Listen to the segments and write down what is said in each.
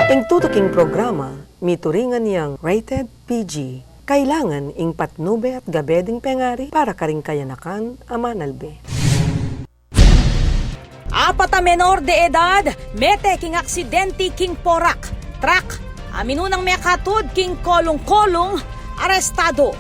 Ing tutuking programa, mituringan niyang rated PG. Kailangan ing patnube at gabeding pengari para karing kayanakan amanalbe. Apat a menor de edad, mete king aksidente king porak. Truck, aminunang mekatod king kolong-kolong, arestado.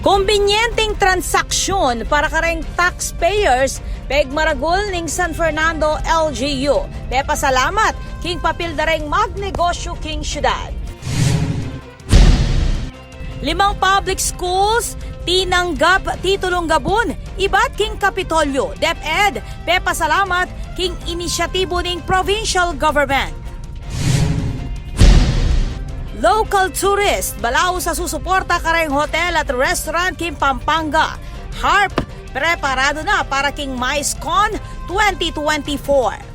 Kombinyenteng transaksyon para kareng taxpayers, peg maragol ning San Fernando LGU. Pasalamat king papil dareng magnegosyo king syudad. 5 public schools, tinanggap titulong gabon, ibat king Kapitolyo. DepEd, pasalamat king inisyatibo ning provincial government. Local tourist, balaw sa susuporta kareng hotel at restaurant king Pampanga. HARP, preparado na para king MICECON 2024.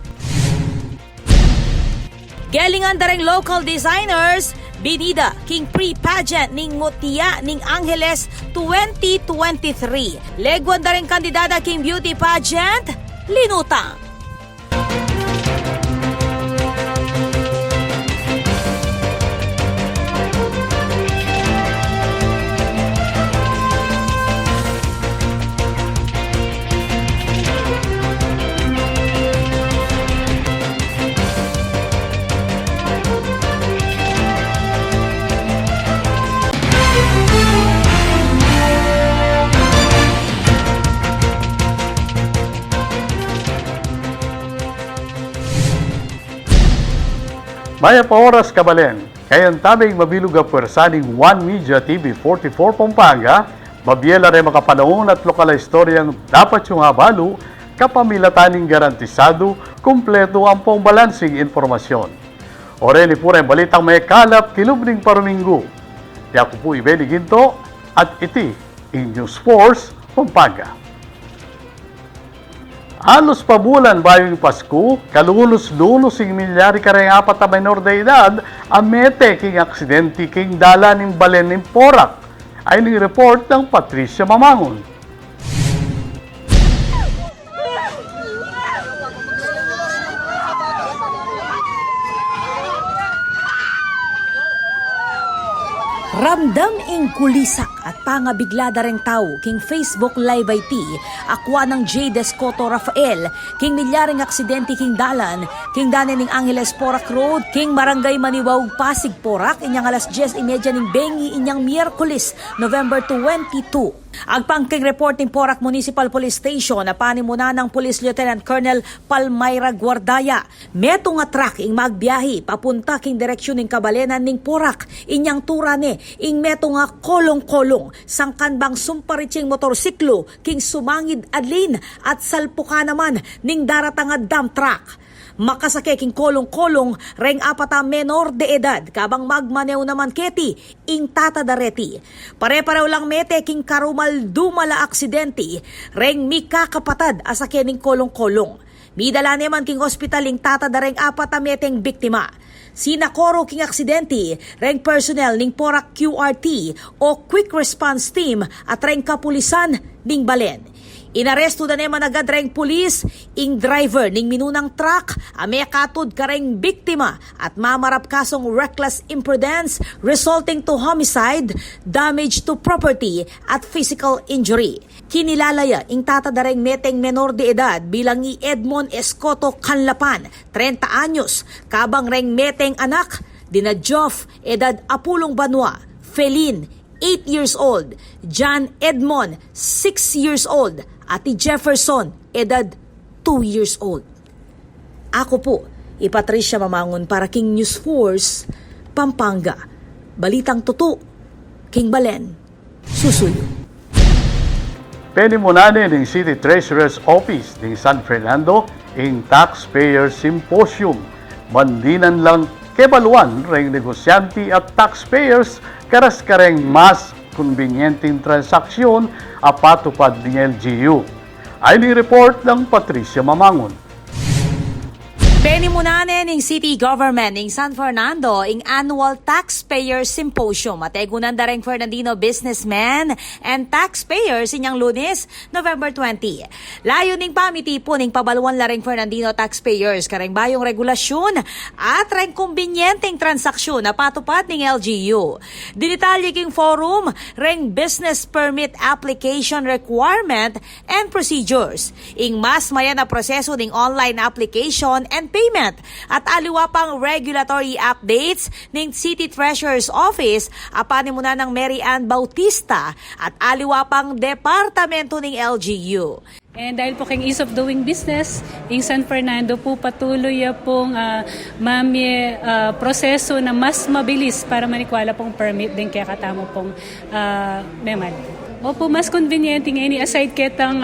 Galingan dareng local designers, binida king pre-pageant ning Ngutya ning Angeles 2023. Legwan dareng kandidata king beauty pageant, linutang. Maya pa oras kabalen, kayan tabing mabilog a pwersaning One Media TV 44 Pampanga, mabiyela rin makapanahon at lokal na istoryang dapat yung habalo, kapamilataning garantisado, kumpleto ang pong balansing informasyon. Oreni po rin balitang may kalap kilubning paruminggo. Yaku po Ibeli Ginto at iti in News Force Pampanga. Halos pabulan bayong Pasko, kalulos-lulos ing milyari kareng apat na minor de edad, amete king aksidente king dala ning balen ning Porac. Ay ning report ng Patricia Mamangon. Ramdam ing kulisak at pangabigla dareng tao king Facebook Live IT, akwa ng J. Descoto Rafael, king milyaring aksidente king dalan, king dane ning Angeles Porac Road, king Barangay Maniwaw Pasig Porac, inyang alas 10:30 ning bengi inyang Miyerkules, November 22. Agpangking reporting Porac Municipal Police Station na panimuna ng Police Lieutenant Colonel Palmayra Guardaya. Meto nga truck ing magbiyahi papunta king direksyon ning kabalenan ning Porac, inyang turane ing meto nga kolong-kolong sangkan bang sumpariching motorsiklo king sumangid adlin at salpuka naman ning daratang nga dump truck. Makasake king kolong-kolong reng apata menor de edad kabang magmanew naman keti ing tatadareti. Pare-parew lang mete king karumal dumala aksidente reng mikakapatad asake ning kolong-kolong. Midala naman king ospital ing tatadareng apata meteng biktima. Sinakoro king aksidente reng personnel ning Porac QRT o Quick Response Team at reng kapulisan ning Balen. Inaresto na naman agad reng pulis ing driver ning minunang truck, ame katod kareng biktima at mamarap kasong reckless imprudence resulting to homicide, damage to property at physical injury. Kinilalaya ing tatadareng meteng menor de edad bilang ni Edmond Escoto Canlapan, 30 anyos, kabang reng meteng anak, dina Joff, edad Apulong Banwa, Felin, 8 years old, John Edmond, 6 years old, Ati Jefferson, edad 2 years old. Ako po, Patricia Mamangon para King News Force, Pampanga. Balitang tuto, King Balen, susuyo. Penimunane ng City Treasurer's Office ng San Fernando ing Taxpayer Symposium. Mandinan lang kebaluan reng negosyante at taxpayers karas kareng mas konbinyenteng transaksyon apatupad ng LGU. Ay ni report ng Patricia Mamangon. Penimunanen ng City Government ng San Fernando ing Annual Taxpayer Symposium at egunan dareng Fernandino businessmen and taxpayers inyang Lunes, November 20. Layo ning pamitipo ning pabaluan lareng Fernandino taxpayers kareng bayong regulasyon at reng kumbinyenteng transaksyon na patupad ning LGU. Dinetalye king forum reng business permit application requirement and procedures ing mas maya na proseso ning online application and payment at aliwa pang regulatory updates ng City Treasurer's Office apanin muna ng Mary Ann Bautista at aliwa pang departamento ng LGU. And dahil po kay ease of doing business, in San Fernando po patuloy pong proseso na mas mabilis para manikwala pong permit din kaya katamo pong memad. Opo, mas convenient ng aside ketang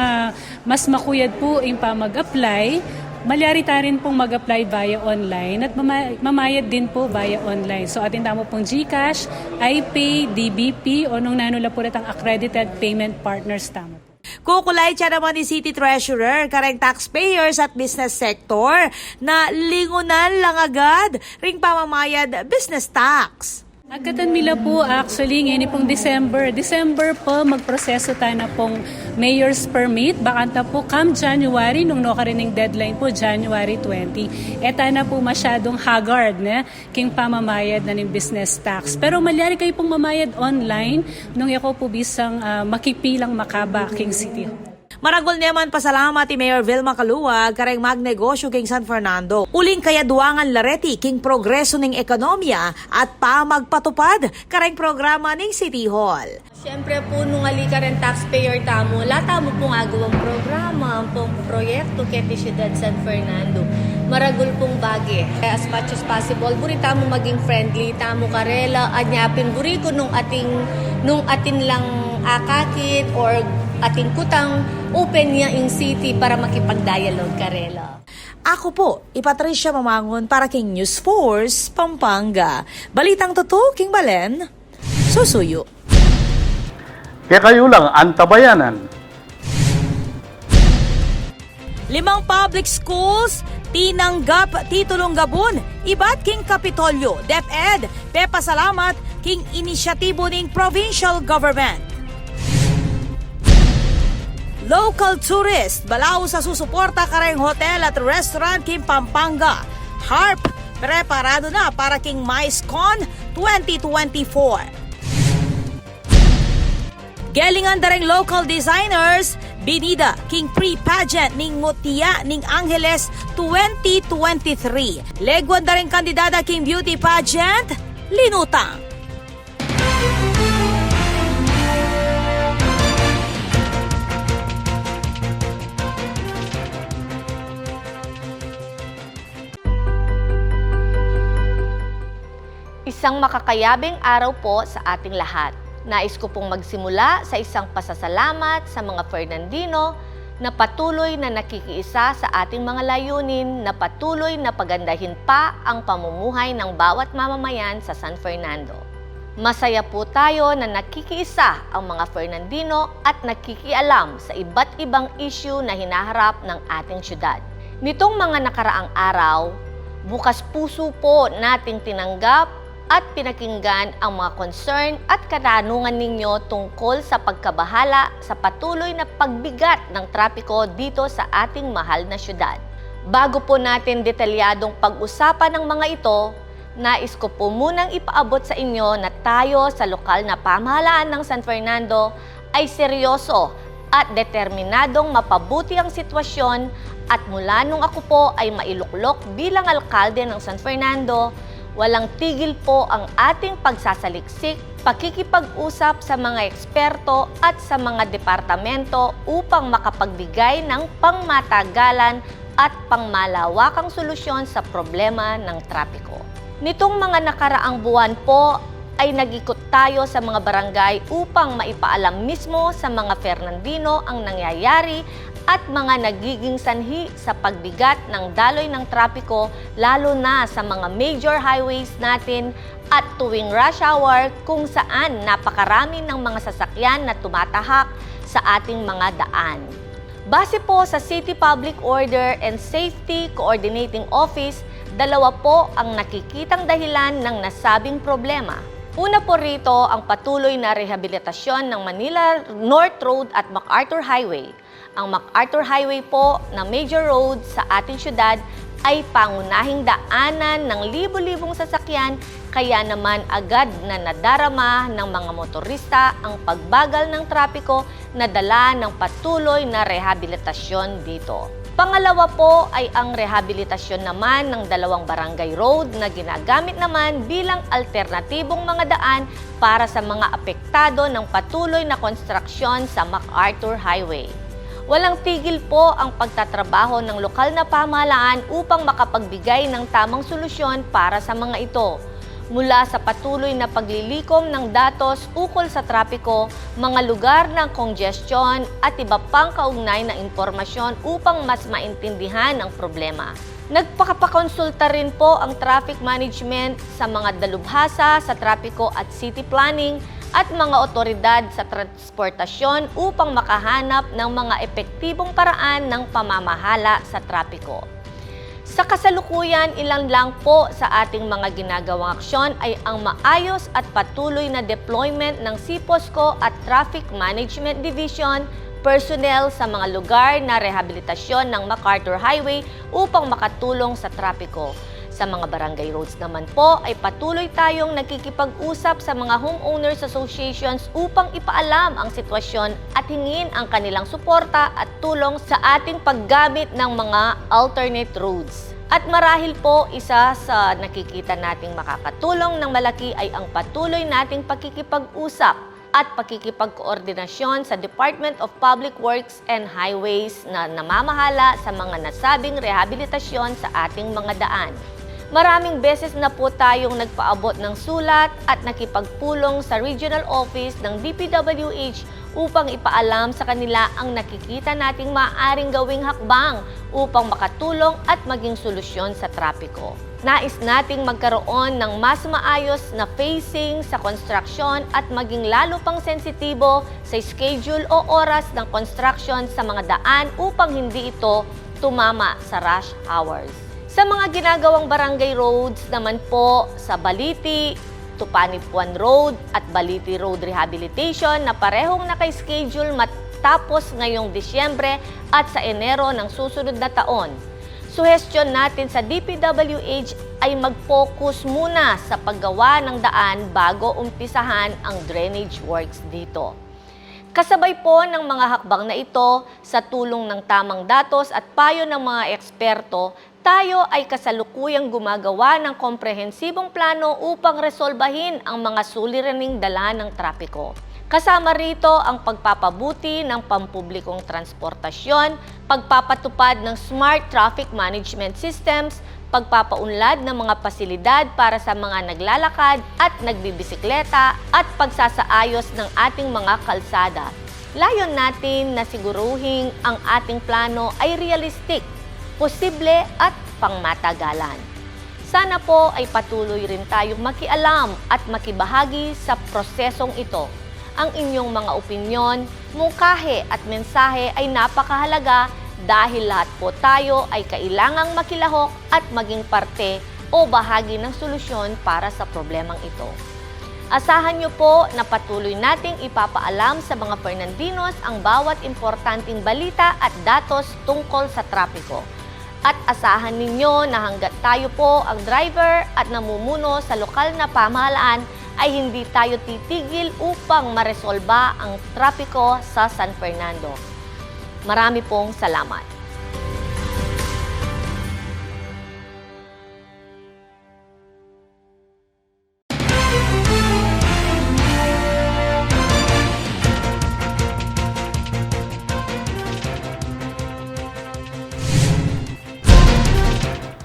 mas makuyad po yung pa mag-apply, malyari ta rin pong mag-apply via online at mamayad din po via online. So atin tamo pong GCash, iPay, DBP o nung nanula po natang accredited payment partners tamo. Kukulay siya naman ni City Treasurer kareng taxpayers at business sector na lingunan lang agad ring pamamayad business tax. Agkatan nila po actually ngayon pong December po magproseso tayo na pong mayor's permit. Bakanta po come January, nung nakarining deadline po January 20. Eta na po masyadong haggard na king pamamayad na ng business tax. Pero malyari kayo pong mamayad online nung ako po bisang makipilang makaba king city. Maragol naman pasalamat ni Mayor Vilma Caluwag kareng magnegosyo king San Fernando. Uling kaya duangan lareti king progreso ning ekonomiya at pamagpatupad kareng programa ning City Hall. Siyempre po nung alika rin taxpayer tamo, lata mo pong agawang programa, pong proyekto keti Siyudad San Fernando. Maragol pong bagi. As much as possible, buri tamo maging friendly, tamo karela, anyapin buri ko nung atin lang akakit or ating kutang open niya in city para makipag-dialogue karela. Ako po, Patricia Mamangon para king News Force, Pampanga. Balitang totoo, King Balen, susuyo. Kaya kayo lang ang tabayanan. 5 public schools tinanggap titulong gabon ibat king Kapitolyo, DepEd, pepasalamat king inisyatibo ning provincial government. Local tourist, balaw sa susuporta kareng hotel at restaurant king Pampanga. HARP, preparado na para king MICECON 2024. Galingan dareng local designers, binida king pre-pageant ning Mutia ning Angeles 2023. Legwan dareng kandidata king beauty pageant, linutang. Isang makakayabing araw po sa ating lahat. Nais ko pong magsimula sa isang pasasalamat sa mga Fernandino na patuloy na nakikiisa sa ating mga layunin na patuloy na pagandahin pa ang pamumuhay ng bawat mamamayan sa San Fernando. Masaya po tayo na nakikiisa ang mga Fernandino at nakikialam sa iba't ibang issue na hinaharap ng ating syudad. Nitong mga nakaraang araw, bukas puso po nating tinanggap at pinakinggan ang mga concern at katanungan ninyo tungkol sa pagkabahala sa patuloy na pagbigat ng trapiko dito sa ating mahal na syudad. Bago po natin detalyadong pag-usapan ng mga ito, nais ko po munang ipaabot sa inyo na tayo sa lokal na pamahalaan ng San Fernando ay seryoso at determinadong mapabuti ang sitwasyon at mula nung ako po ay mailuklok bilang alkalde ng San Fernando, walang tigil po ang ating pagsasaliksik, pakikipag-usap sa mga eksperto at sa mga departamento upang makapagbigay ng pangmatagalan at pangmalawakang solusyon sa problema ng trapiko. Nitong mga nakaraang buwan po ay nag-ikot tayo sa mga barangay upang maipaalam mismo sa mga Fernandino ang nangyayari at mga nagiging sanhi sa pagbigat ng daloy ng trapiko lalo na sa mga major highways natin at tuwing rush hour kung saan napakarami ng mga sasakyan na tumatahak sa ating mga daan. Base po sa City Public Order and Safety Coordinating Office, 2 po ang nakikitang dahilan ng nasabing problema. Una po rito ang patuloy na rehabilitasyon ng Manila North Road at MacArthur Highway. Ang MacArthur Highway po na major road sa ating syudad ay pangunahing daanan ng libo-libong sasakyan, kaya naman agad na nadarama ng mga motorista ang pagbagal ng trapiko na dala ng patuloy na rehabilitasyon dito. Pangalawa po ay ang rehabilitasyon naman ng 2 barangay road na ginagamit naman bilang alternatibong mga daan para sa mga apektado ng patuloy na konstruksyon sa MacArthur Highway. Walang tigil po ang pagtatrabaho ng lokal na pamahalaan upang makapagbigay ng tamang solusyon para sa mga ito. Mula sa patuloy na paglilikom ng datos ukol sa trapiko, mga lugar ng congestion at iba pang kaugnay na impormasyon upang mas maintindihan ang problema. Nagpakapakonsulta rin po ang traffic management sa mga dalubhasa sa trapiko at city planning at mga otoridad sa transportasyon upang makahanap ng mga epektibong paraan ng pamamahala sa trapiko. Sa kasalukuyan, ilan lang po sa ating mga ginagawang aksyon ay ang maayos at patuloy na deployment ng CPOSCO at Traffic Management Division personnel sa mga lugar na rehabilitasyon ng MacArthur Highway upang makatulong sa trapiko. Sa mga barangay roads naman po ay patuloy tayong nakikipag-usap sa mga homeowners associations upang ipaalam ang sitwasyon at hingin ang kanilang suporta at tulong sa ating paggamit ng mga alternate roads. At marahil po isa sa nakikita nating makakatulong ng malaki ay ang patuloy nating pakikipag-usap at pakikipagkoordinasyon sa Department of Public Works and Highways na namamahala sa mga nasabing rehabilitasyon sa ating mga daan. Maraming beses na po tayong nagpaabot ng sulat at nakipagpulong sa regional office ng DPWH upang ipaalam sa kanila ang nakikita nating maaaring gawing hakbang upang makatulong at maging solusyon sa trapiko. Nais nating magkaroon ng mas maayos na phasing sa construction at maging lalo pang sensitibo sa schedule o oras ng construction sa mga daan upang hindi ito tumama sa rush hours. Sa mga ginagawang barangay roads naman po sa Baliti, Tupanipuan Road at Baliti Road Rehabilitation na parehong naka-schedule matapos ngayong Disyembre at sa Enero ng susunod na taon. Suhestyon natin sa DPWH ay mag-focus muna sa paggawa ng daan bago umpisahan ang drainage works dito. Kasabay po ng mga hakbang na ito, sa tulong ng tamang datos at payo ng mga eksperto, tayo ay kasalukuyang gumagawa ng komprehensibong plano upang resolbahin ang mga suliraning dala ng trapiko. Kasama rito ang pagpapabuti ng pampublikong transportasyon, pagpapatupad ng smart traffic management systems, pagpapaunlad ng mga pasilidad para sa mga naglalakad at nagbibisikleta at pagsasaayos ng ating mga kalsada. Layon natin na siguruhin ang ating plano ay realistic, posible at pangmatagalan. Sana po ay patuloy rin tayong makialam at makibahagi sa prosesong ito. Ang inyong mga opinyon, mungkahi at mensahe ay napakahalaga dahil lahat po tayo ay kailangang makilahok at maging parte o bahagi ng solusyon para sa problemang ito. Asahan niyo po na patuloy nating ipapaalam sa mga Fernandinos ang bawat importanteng balita at datos tungkol sa trapiko. At asahan ninyo na hanggat tayo po ang driver at namumuno sa lokal na pamahalaan ay hindi tayo titigil upang maresolba ang trapiko sa San Fernando. Marami pong salamat.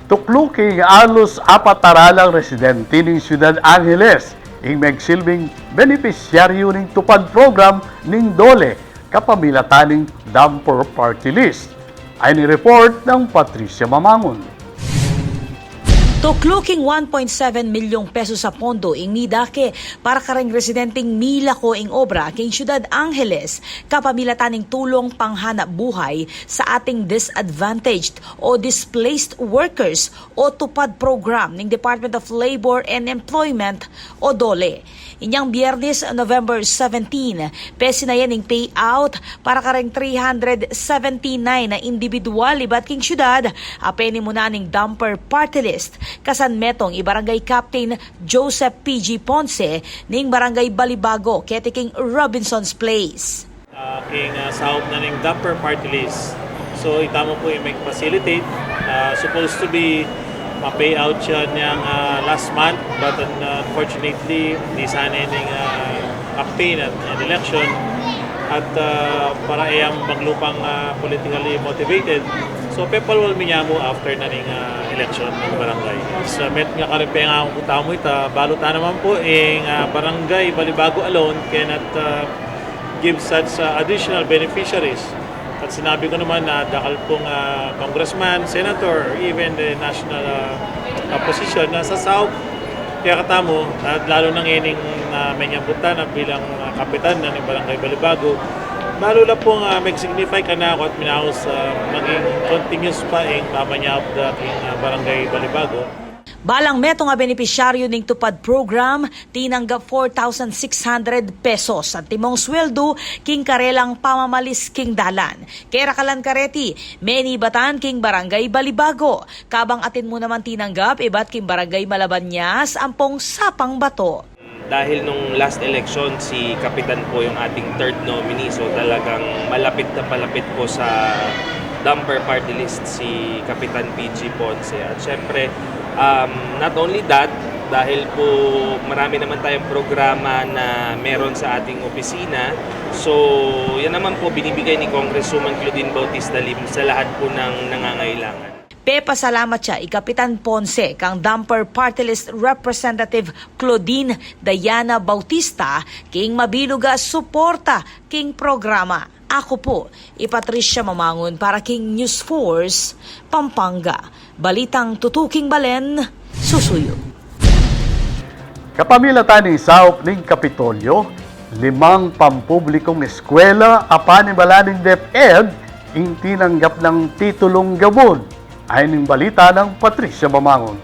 Tukluking alos 4 taralang residente ng Ciudad Angeles ing magsilbing beneficiaryo ng tupad program ng DOLE kapamilataning Dumper Party List. Ay ni report ng Patricia Mamangon. Tukluking 1.7 milyong pesos sa pondo ing nidake para kareng residenteng Milako ing obra king Ciudad Angeles kapamilataning tulong panghanap buhay sa ating disadvantaged o displaced workers o tupad program ng Department of Labor and Employment o DOLE. Inyang Biyernes, November 17, pesinayan ng payout para kareng 379 na individual iba't king syudad, apeni muna ng dumper party list, kasan metong ibarangay Captain Joseph P.G. Ponce ning barangay Balibago, ketiking Robinson's Place. Sahop na ng dumper party list. So itamo po yung mag-facilitate. Supposed to be ma-payout siya niyang last month, but unfortunately di sana yung campaign at election at para iyang maglupang politically motivated. So people will minyamo after na ng election ng barangay. Sa met nga karimpe nga akong kutamo ita, balutan naman po yung barangay Balibago alone cannot give such additional beneficiaries. At sinabi ko naman na dakal pong congressman, senator, or even the national opposition na sa South, kaya katamo, at lalo nang ining menyang punta na bilang kapitan ng Barangay Balibago, lalo na pong mag-signify ka na ako at minahos maging continuous pa yung pamanyap dating Barangay Balibago. Balang metong nga benepisyaryo ning tupad program, tinanggap 4,600 pesos at timong sweldo king karelang pamamalis king dalan. Kera kalan kareti, meni batan king barangay Balibago. Kabang atin mo naman tinanggap, iba't king barangay Malabanyas, ampong sapang bato. Dahil nung last election, si Kapitan po yung ating third nominee, so talagang malapit na palapit po sa dumper party list si Kapitan P.G. Ponce. At syempre, not only that, dahil po marami naman tayong programa na meron sa ating opisina, so yan naman po binibigay ni Congresswoman Claudine Bautista Lim sa lahat po ng nangangailangan. Pasalamat siya Kapitan Ponce kang dumper party list representative Claudine Diana Bautista king mabiluga suporta king programa. Ako po, Patricia Mamangon para king News Force, Pampanga. Balitang tutuking balen, susuyo. Kapamilatan ni Saop ng Kapitolyo, 5 pampublikong eskwela apanibala ng DepEd ing tinanggap ng titulong gabon. Ayon ng balita ng Patricia Mamangon.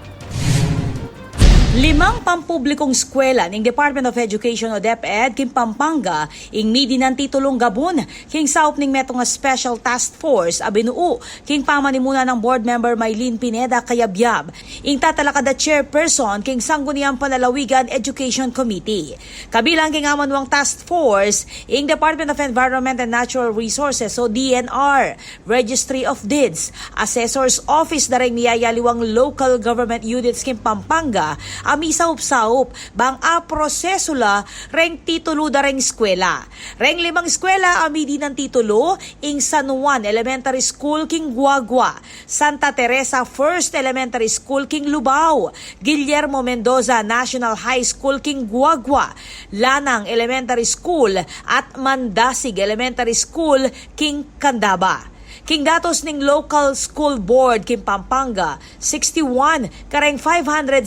5 pampublikong eskwela ng Department of Education o DepEd king Pampanga ing midi ng titulong gabon king saup ning metong nga Special Task Force abinuo king pamanimuna ng board member Maylene Pineda Kayabyab ing tatalakada chairperson king Sangguniang Panlalawigan Education Committee. Kabilang king amanwang task force ing Department of Environment and Natural Resources o DNR, Registry of Deeds, Assessor's Office dareng niyayaliwang local government units king Pampanga amisaup-saup bang proseso la reng titulo da reng eskwela. Reng 5 eskwela amidi ng titulo ing San Juan Elementary School king Guagua, Santa Teresa First Elementary School king Lubao, Guillermo Mendoza National High School king Guagua, Lanang Elementary School at Mandasig Elementary School king Candaba. King datos ning local school board king Pampanga, 61 kareng 567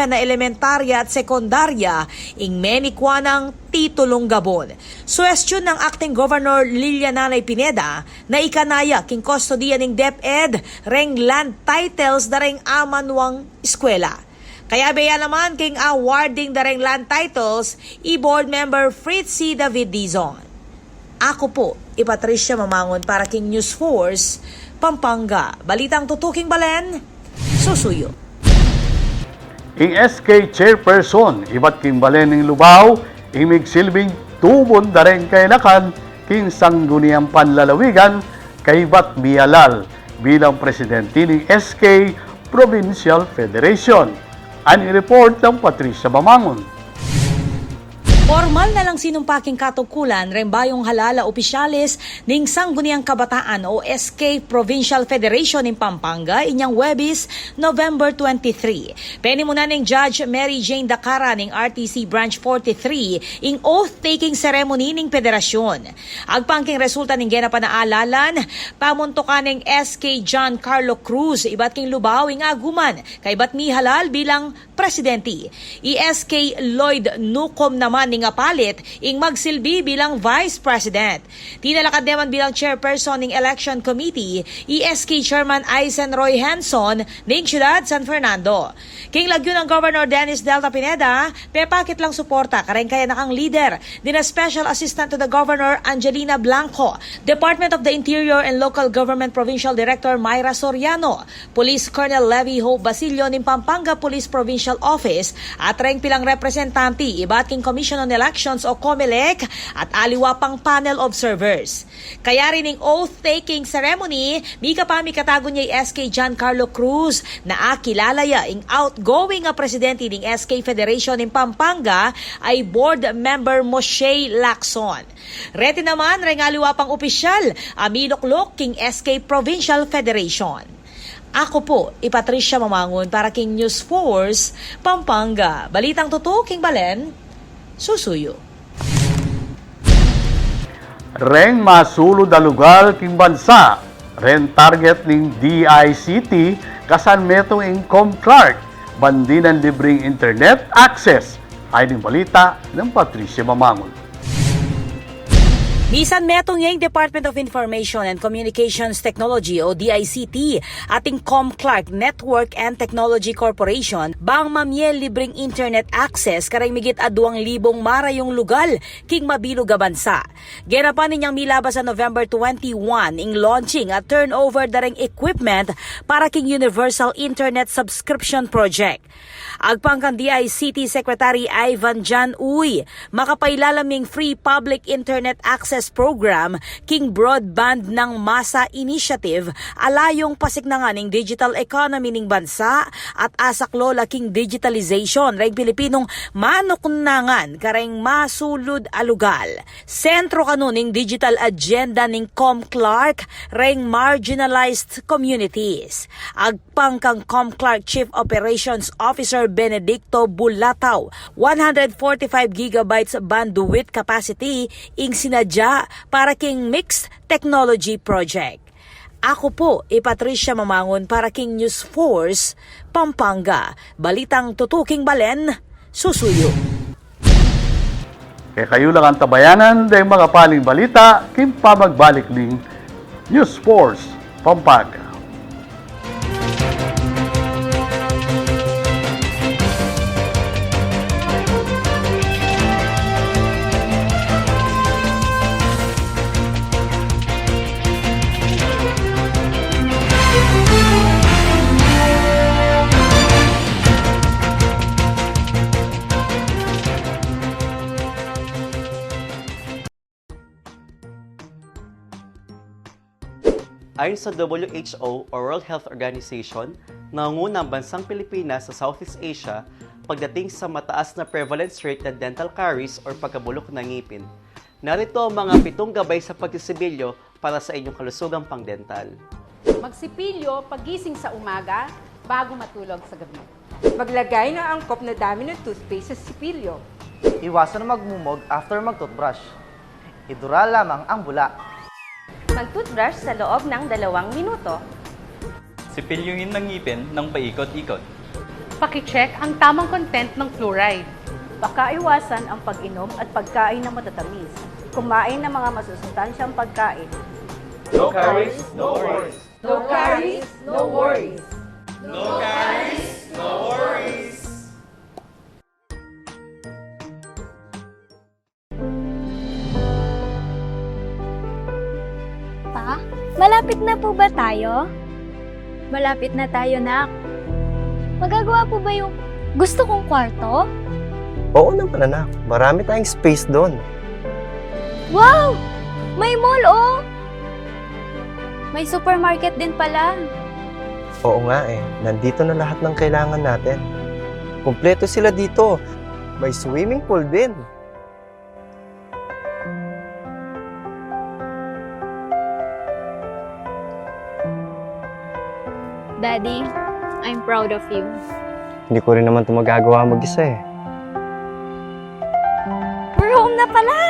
na elementarya at sekundarya ing menikwa ng titulong gabon. Suwestyon ng acting governor Liliananay Pineda na ikanaya king kustodiya ning DepEd reng land titles dareng amanwang eskwela. Kaya beya naman king awarding dareng land titles i-board member Fritzy David Dizon. Ako po, Patricia Mamangon para king News Force, Pampanga. Balitang tutuking balen, susuyo. Ing SK Chairperson, iba't king balen ng Lubao, imig silbing tubon dareng kainakan king Sangguniang Panlalawigan kay Bat Mialal bilang presidente ng SK Provincial Federation. Ani report ng Patricia Mamangon. Formal na lang sinumpaking katungkulan rembayong halala opisyales ning Sangguniang Kabataan o SK Provincial Federation in Pampanga inyang Webis, November 23. Penimunan ning Judge Mary Jane Dacara ning RTC Branch 43 ing oath-taking ceremony ning federasyon. Agpangking resulta ning ginapanaalalan, pamuntukan ning SK John Carlo Cruz ibat king lubaw ing aguman kay Batmi Halal bilang presidente. SK Lloyd Nucom naman ning palit ing magsilbi bilang Vice President. Tinalakad naman bilang Chairperson ning Election Committee, ESK Chairman Aisenroy Hanson ning Ciudad San Fernando. King lagyo ng Governor Dennis Delta Pineda, pepakit lang suporta kareng kaya nakang leader din Special Assistant to the Governor Angelina Blanco, Department of the Interior and Local Government Provincial Director Myra Soriano, Police Colonel Levy Hope Basilio ning Pampanga Police Provincial Office at reng pilang representante ibat king Commission on Elections o COMELEC at aliwa pang panel observers. Kaya rin ning oath-taking ceremony, mika pa mikatago niya SK John Carlo Cruz na akilalaya ing outgoing nga presidente ning SK Federation in Pampanga ay board member Moshe Lacson. Reti naman ring aliwa pang opisyal, aminuklok king SK Provincial Federation. Ako po, Patricia Mamangon para King News Force, Pampanga. Balitang totoo, King Balen, susuyo. Reng masulod a lugar king bansa. Ren target ning DICT kasan metong ing Comclark. Bandinan libreng internet access. Ay ning balita ng Patricia Mamangon. Bisan metong yung Department of Information and Communications Technology o DICT ating Comclark Network and Technology Corporation bang mamiel libreng internet access karang migit a 2,000 marayong lugal king mabilog a bansa. Gerapan ninyang milabas sa November 21 ing launching at turnover dareng equipment para king Universal Internet Subscription Project. Agpangkan DICT Secretary Ivan Jan Uy, makapailalaming Free Public Internet Access Program king Broadband ng Masa Initiative alayong pasignangan ning digital economy ning bansa at asaklola king digitalization reg Pilipinong manuknangan kareng masulud alugal. Sentro kanuning digital agenda ning Comclark reng marginalized communities. Agpangkang Comclark Chief Operations Officer Benedicto Bulataw, 145 gigabytes bandwidth capacity ing sinadya para king mixed technology project. Ako po, Patricia Mamangon para King News Force, Pampanga. Balitang tutuking Balen, susuyo. Kaya kayo lang ang tabayanan dahil mga paling balita, king pamagbalik ning News Force, Pampanga. Ayon sa WHO o World Health Organization, nangunguna ang bansang Pilipinas sa Southeast Asia pagdating sa mataas na prevalence rate ng dental caries o pagkabulok ng ngipin. Narito ang mga 7 gabay sa pagsisibilyo para sa inyong kalusugang pangdental. Magsipilyo pagising sa umaga bago matulog sa gabi. Maglagay ng angkop na dami ng toothpaste sa sipilyo. Iwasan na magmumog after mag-toothbrush. Idura lamang ang bula. Mag-toothbrush sa loob ng 2 minuto. Sipilyuhin ng ngipin ng paikot-ikot. Paki-check ang tamang content ng fluoride. Baka iwasan ang pag-inom at pagkain ng matatamis. Kumain ng mga masusustansyang pagkain. No caries, no worries. No caries, no worries. No caries, no worries. Pa, malapit na po ba tayo? Malapit na tayo, nak. Magagawa po ba yung gusto kong kwarto? Oo naman anak, marami tayong space doon. Wow! May mall, oh! May supermarket din pala. Oo nga nandito na lahat ng kailangan natin. Kumpleto sila dito. May swimming pool din. Daddy. I'm proud of you. Hindi ko rin naman ito magagawa mag-isa eh. We're home na pala!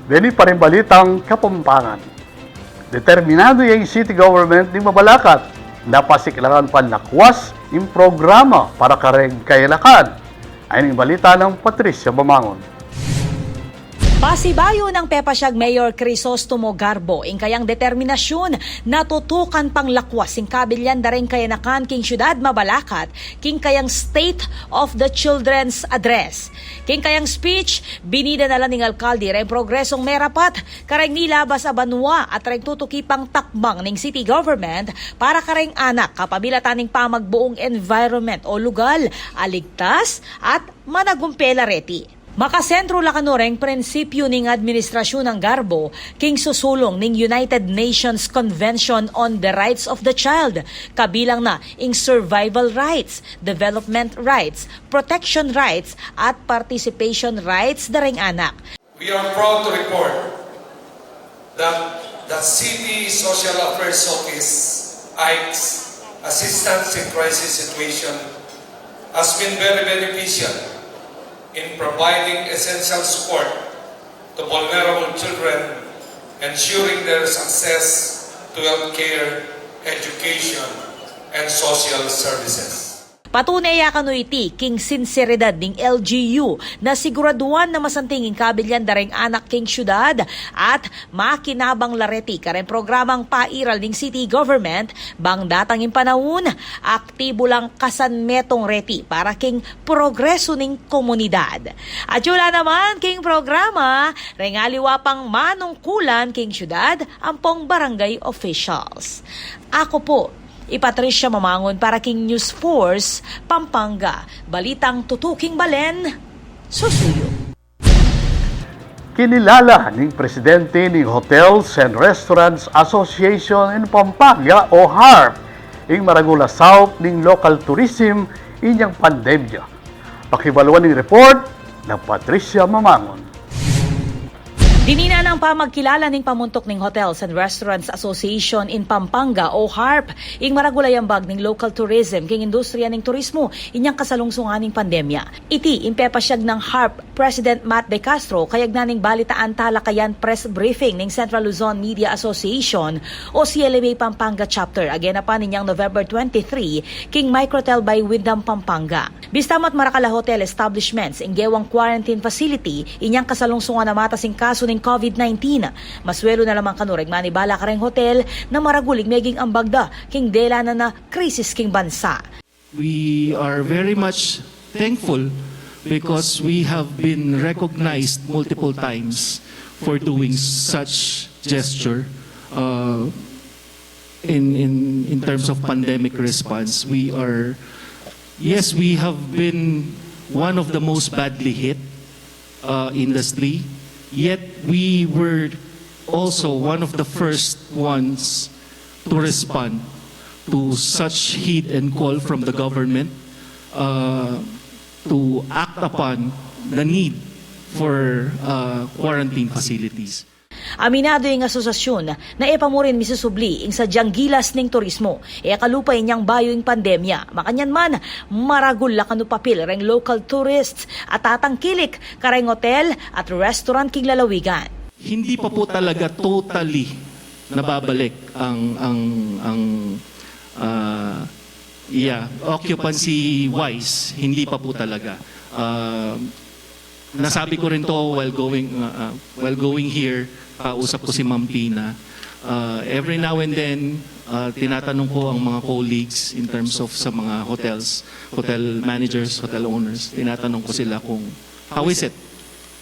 Dili pa rin balitang Kapampangan. Determinado yung city government ni Mabalacat na pasiklangan panlakwas yung programa para kareng kailakan. Ay ng balita ng Patricia Bamangon. Pasibayo ng Pepasyag Mayor Crisostomo Garbo ing kayang determinasyon na tutukan pang lakwas ing kabilyan dareng kayanakan king syudad Mabalacat king kayang State of the Children's Address. King kayang speech, binida na lang ning alkalde rin progresong merapat kareng nilabas a banwa at rin tutuki pang takbang ning city government para kareng anak kapabilatan ning pamagbuong environment o lugal, aligtas at managumpela reti. Makasentro la kanoreng prinsipyo ning administrasyon ng Garbo king susulong ning United Nations Convention on the Rights of the Child, kabilang na ing survival rights, development rights, protection rights at participation rights dareng anak. We are proud to report that the City Social Affairs Office, ICE, Assistance in Crisis Situation, has been very beneficial in providing essential support to vulnerable children, ensuring their success to healthcare, education, and social services. Patunay kanuiti king sinseridad ning LGU na siguraduan na masantingin kabilyan dareng anak king syudad at makinabang lareti karen programang pairal ning city government bang datangin panahon aktibo lang kasanmetong reti para king progreso ning komunidad. At yula naman king programa rengaliwa pang manungkulan king syudad ampong barangay officials. Ako po Patricia Mamangon para King News Force, Pampanga. Balitang tutuking balen, susuyo. Kinilala ng presidente ng Hotels and Restaurants Association in Pampanga o HARP ing maragula South ng local tourism inyang pandemya. Pakibaluan ng report ng Patricia Mamangon. Dinina ng pamagkilala ning pamuntok ning Hotels and Restaurants Association in Pampanga o HARP ing maragulayambag ning local tourism king industriya ning turismo inyang kasalungsungan ning pandemya. Iti impepasyag ng HARP President Matt De Castro kayag na ning balitaan talakayan press briefing ning Central Luzon Media Association o CLMA Pampanga chapter agena pa ninyang November 23 king Microtel by Windham Pampanga. Bistamat marakala hotel establishments ing gewang quarantine facility inyang kasalungsungan na mata sing kaso ning COVID-19. Maswelo na lamang kanureg manibala kareng hotel na maragulig meging ambagda king dela na krisis king bansa. We are very much thankful because we have been recognized multiple times for doing such gesture in terms of pandemic response. We have been one of the most badly hit industry. Yet we were also one of the first ones to respond to such heat and call from the government to act upon the need for quarantine facilities. Aminado yung asosasyon na ipamurin misusubli ing sadyang gilas ning turismo. Kalupay niyang bayo yung pandemya. Makanyan man, maragul la kanupapil reng local tourists at tatangkilik kareng hotel at restaurant king lalawigan. Hindi pa po talaga totally nababalik ang occupancy wise, hindi pa po talaga. Nasabi ko rin to while going here, kausap ko si Ma'am Pina. Every now and then, tinatanong ko ang mga colleagues in terms of sa mga hotels, hotel managers, hotel owners. Tinatanong ko sila kung, how is it?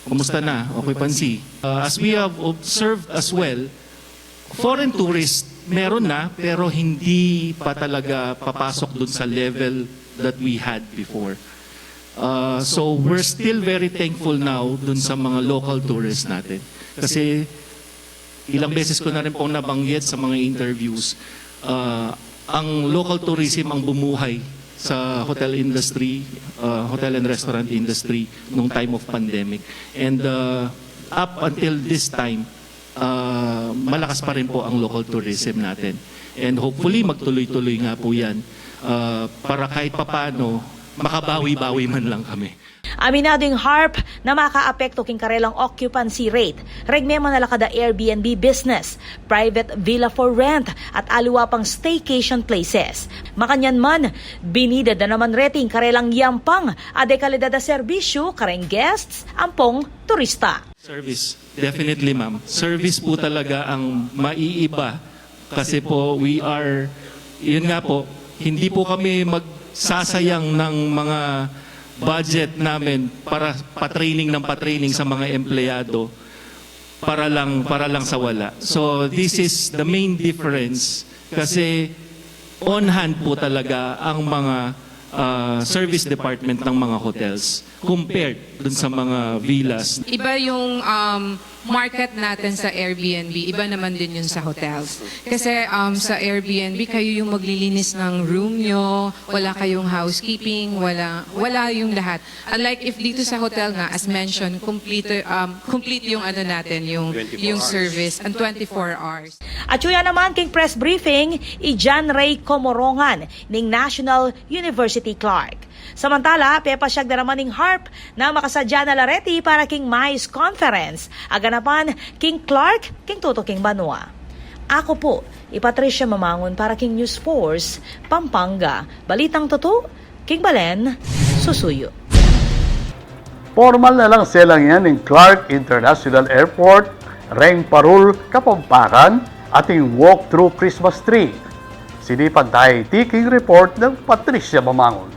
Kumusta na? Occupancy? As we have observed as well, foreign tourists, meron na, pero hindi pa talaga papasok dun sa level that we had before. So we're still very thankful now dun sa mga local tourists natin. Kasi ilang beses ko na rin pong nabanggit sa mga interviews, ang local tourism ang bumuhay sa hotel industry, hotel and restaurant industry nung time of pandemic. And up until this time, malakas pa rin po ang local tourism natin. And hopefully magtuloy-tuloy nga po yan para kahit papano makabawi-bawi man lang kami. Aminado yung HARP na makaapekto king karelang occupancy rate, regme manalakada Airbnb business, private villa for rent at aliwa pang staycation places. Makanyan man, binidad na naman rating karelang yampang ade kalidad na serbisyo kareng guests ampong turista. Service, definitely ma'am. Service po talaga ang maiiba kasi po we are, yun nga po, hindi po kami magsasayang ng mga budget namin para patraining ng patraining sa mga empleyado para lang sa wala. So this is the main difference kasi on hand po talaga ang mga service department ng mga hotels compared dun sa mga villas. Iba yung market natin sa Airbnb, iba naman din yun sa hotels. Kasi sa Airbnb, kayo yung maglilinis ng room nyo, wala kayong housekeeping, wala yung lahat. Unlike if dito sa hotel nga, as mentioned, complete yung ano natin, yung service, and 24 hours. At yuya naman king press briefing, John Ray Comorongan ning National University Clark. Samantala, pepasyag na naman ning HARP na makasadya na lareti para king MICE Conference. Aganapan, king Clark, king Toto king Banua. Ako po, Patricia Mamangon para king News Force, Pampanga. Balitang Toto, king Balen, Susuyo. Formal na lang selang yan ng Clark International Airport, Reng Parul, Kapampangan, ating walk-through Christmas tree. Sinipan tayo tiking report ng Patricia Mamangon.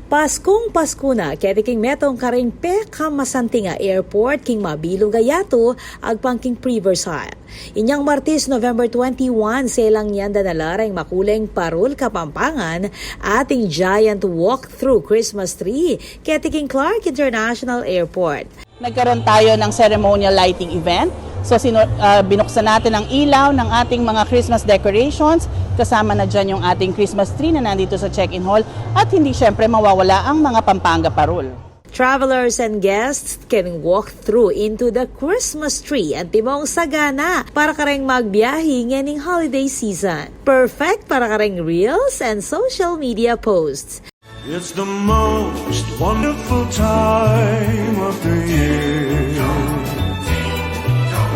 Paskong Pasko na, kaya king metong karing peka masantinga airport king mabilog gayato agpang king pre-Versailles. Inyang Martes, November 21, selang yan danalarang makuleng Parul, Kapampangan, ating giant walk-through Christmas tree kaya king Clark International Airport. Nagkaroon tayo ng ceremonial lighting event. So binuksan natin ang ilaw ng ating mga Christmas decorations. Kasama na dyan yung ating Christmas tree na nandito sa check-in hall. At hindi syempre mawawala ang mga Pampanga Parul. Travelers and guests can walk through into the Christmas tree at timong sagana para kareng magbiyahe nganing holiday season. Perfect para kareng reels and social media posts. It's the most wonderful time of the year.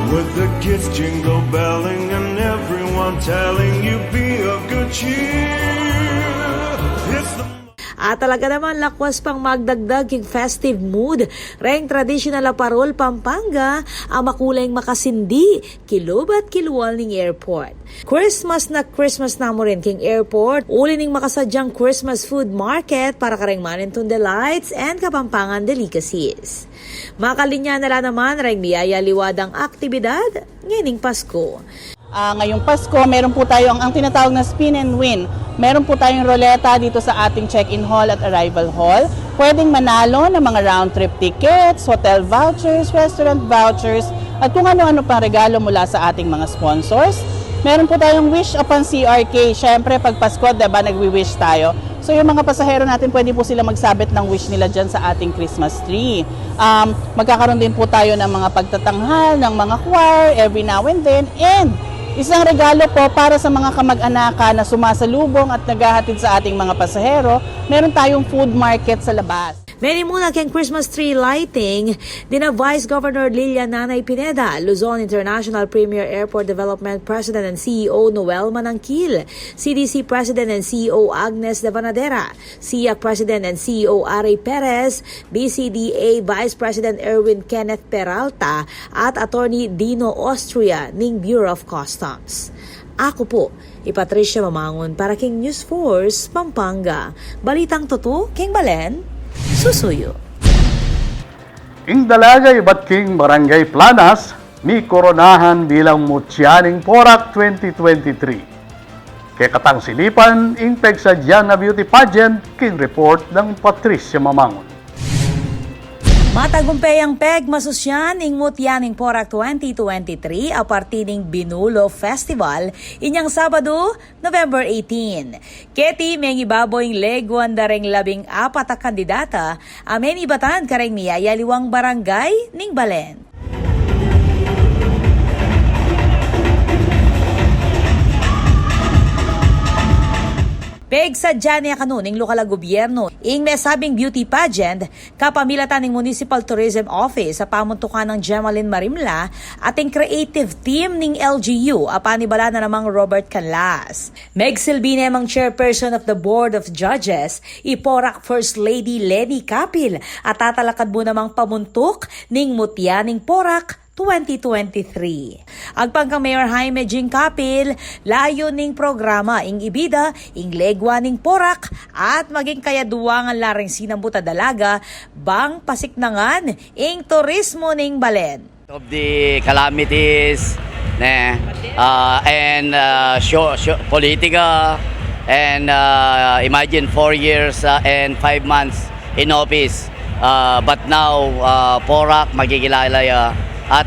With the kids jingle belling and everyone telling you be of good cheer. It's the At talaga naman lakwas pang magdagdag yung festive mood. Reng traditional na Parol, Pampanga, ang makulay makasindi, kilobat kiluwal ning airport. Christmas na mo rin king airport. Uli ning makasadyang Christmas food market para kareng Manintong delights and Kapampangan delicacies. Makalinya nala naman reng biyaya liwadang aktibidad nganing Pasko. Ngayong Pasko, meron po tayo ang tinatawag na spin and win. Meron po tayong roleta dito sa ating check-in hall at arrival hall. Pwedeng manalo ng mga round trip tickets, hotel vouchers, restaurant vouchers, at kung ano-ano pang regalo mula sa ating mga sponsors. Meron po tayong wish upon CRK. Siyempre, pag Pasko, diba, nagwi-wish tayo. So yung mga pasahero natin, pwede po sila magsabit ng wish nila dyan sa ating Christmas tree. Magkakaroon din po tayo ng mga pagtatanghal, ng mga choir every now and then. And isang regalo po para sa mga kamag-anaka na sumasalubong at naghahatid sa ating mga pasahero, meron tayong food market sa labas. Many muna kang Christmas tree lighting, dina Vice Governor Lilian Nanay Pineda, Luzon International Premier Airport Development President and CEO Noel Manangkil, CDC President and CEO Agnes de Vanadera, SIAC President and CEO Ari Perez, BCDA Vice President Erwin Kenneth Peralta, at Attorney Dino Austria ning Bureau of Customs. Ako po, Patricia Mamangon para king News Force, Pampanga. Balitang Toto, king Balen, Susuyo. Ing Dalagay Batking Barangay Planas, mi koronahan bilang Mutyaning Porak 2023. Kay katang silipan, ing pegsadyan na beauty pageant, king report ng Patricia Mamangon. Matagumpay ang Pegmasusyan ing Mutyaning Porak 2023 a partining Binulo Festival inyang Sabado, November 18. Keti may ibaboy leguan dareng 14 a kandidata amen ibatan kareng miyayaliwang barangay ning Balen. Peg sa Jania kanuning lokal na gobyerno, ing nasabing beauty pageant, kapamilatan ng Municipal Tourism Office sa pamuntukan ng Gemaline Marimla at ang creative team ng LGU, apanibala na namang Robert Canlas. Megsilbi namang chairperson of the Board of Judges, Iporak First Lady Lenny Capil, at tatalakad mo namang pamuntok ng Mutyaning Porak 2023. Agpangkang Mayor Jaime Jing Capil, layo ning programa ing ibida, ing legwa ning Porak at maging kayaduangan laring sinambuta dalaga bang pasiknangan ing turismo ning Balen. Of the calamities and politika and imagine 4 years and 5 months in office but now Porak magigilala at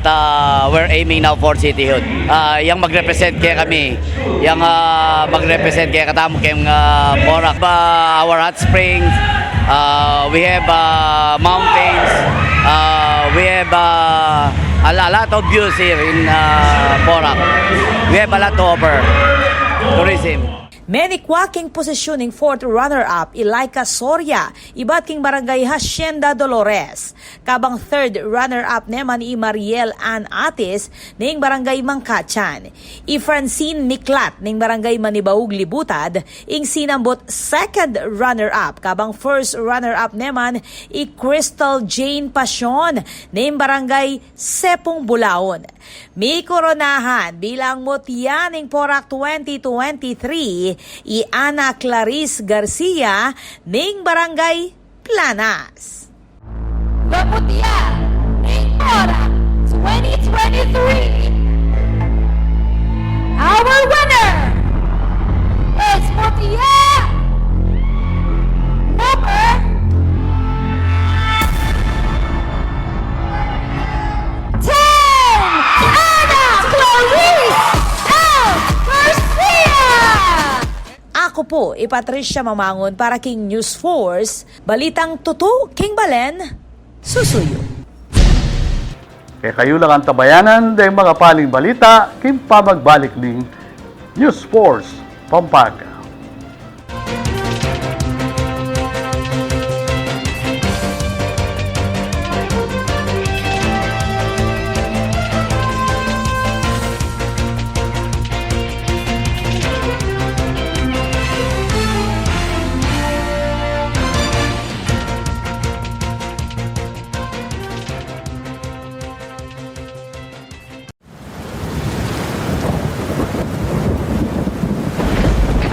we're aiming now for cityhood. Yang mag-represent kaya kami, yang mag-represent kaya katamo kayong Porak. Our hot springs, we have mountains, we have a lot of views here in Porak. We have a lot to offer. Tourism. Menikwaking posisyoning fourth runner-up Ilaika Soria, ibat king barangay Hacienda Dolores. Kabang third runner-up naman ni Mariel Ann Atis ning barangay Mangkachan. I Francine Niklat ning barangay Manibaug Libutad, ing sinambot second runner-up. Kabang first runner-up naman i Crystal Jane Passion ning barangay Sepong Bulaon. May koronahan bilang Mutyaning Porak 2023 i Ana Clarice Garcia ning barangay Planas. The Mutyaning Porak 2023. Our winner is Mutyaning number 10, Ana Clarice L. Garcia. Ako po, Patricia Mamangon para King News Force, balitang tuto King Balen, susuyo. Kaya kayo lang ang tabayanan dahil mga paling balita, king pamagbalik ning News Force, Pampanga.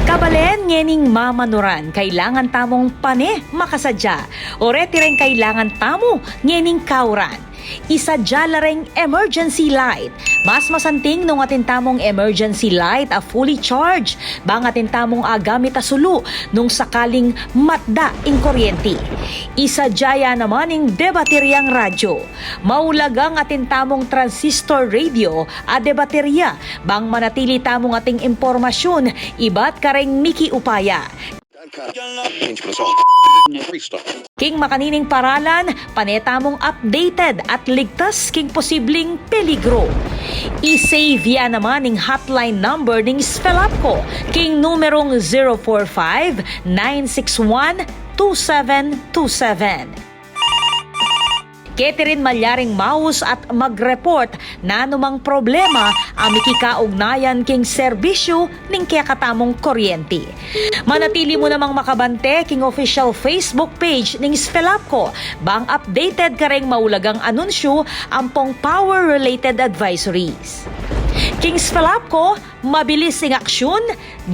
Kabalen ngening mamanuran, kailangan tamong pane makasadya. Oreti rin kailangan tamo ngening kauran. Isadya lareng emergency light. Mas masanting nung atin tamong emergency light a fully charged. Bang atin tamong agamit a sulu nung sakaling matda ing kuryente. Isadya naman ing debateryang radyo. Maulagang atin tamong transistor radio a debaterya. Bang manatili tamong ating impormasyon, ibat kareng Miki Upaya. King makanining paralan, panetamong updated at ligtas king posibleng peligro. I-save ya naman ning hotline number ning Svelapco, king numerong 045-961-2727. Catherine Malyaring Maus at mag-report na anumang problema ang mikikaugnayan king serbisyo ning kakatamong kuryente. Manatili mo namang makabante king official Facebook page ning Svelapco bang updated kareng maulagang anunsyo ampong power-related advisories. King Svelapco, mabilis ing aksyon,